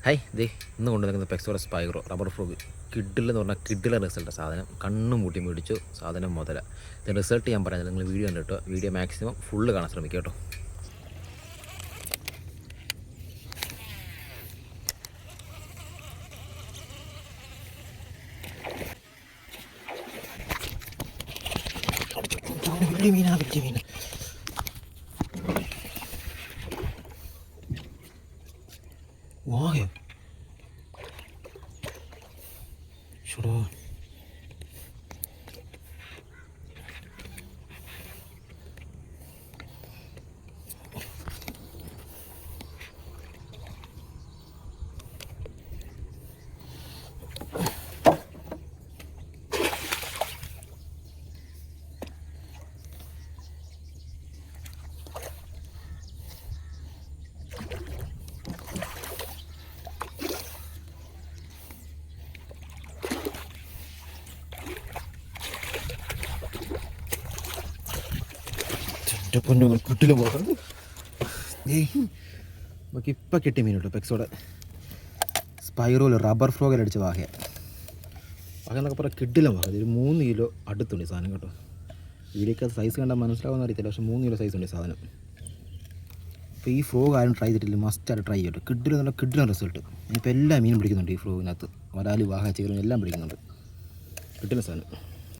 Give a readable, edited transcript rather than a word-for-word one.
Hi ദേ ഇന്ന് കൊണ്ടുവന്നിരിക്കുന്ന പെക്സോറ Spyro rubber frog കിഡിലെന്ന് പറഞ്ഞാൽ കിഡിലെ result. സാധനം കണ്ണും മൂട്ടി മേടിച്ചു, സാധനം മുതല. ഇതിൻ്റെ റിസൾട്ട് ഞാൻ പറയാം, നിങ്ങൾ വീഡിയോ കണ്ടിട്ടോ. വീഡിയോ മാക്സിമം ഫുള്ള് കാണാൻ ശ്രമിക്കുക കേട്ടോ. വലിയ മീനാ, വലിയ മീൻ. വായോ ഷുഡോ പൊന്നു കുട്ടിലും പോകാം. നമുക്ക് ഇപ്പം കിട്ടിയ മീൻ കേട്ടോ, പെക്സോടെ സ്പൈറോയിൽ റബ്ബർ ഫ്രോഗിൽ അടിച്ച വാഹയ എന്നൊക്കെ പറയാം. കിഡിലും വാഹ ഒരു 3 കിലോ അടുത്തുണ്ട് സാധനം കേട്ടോ. വീഡിയോക്ക് സൈസ് കണ്ടാൽ മനസ്സിലാവുമെന്ന് അറിയത്തില്ല, പക്ഷേ 3 കിലോ സൈസ് ഉണ്ട് സാധനം. അപ്പോൾ ഈ ഫ്രോഗ് ആരും ട്രൈ ചെയ്തിട്ടില്ല, മസ്റ്റായിട്ട് ട്രൈ ചെയ്യട്ടോ. കിഡിലെന്നുള്ള കിഡിലും റിസൾട്ട്. ഇപ്പോൾ എല്ലാ മീനും പിടിക്കുന്നുണ്ട് ഈ ഫ്രോഗിനകത്ത്. വരാല്, വാഹ, ചേരും എല്ലാം പിടിക്കുന്നുണ്ട്. കിഡിലും സാധനം.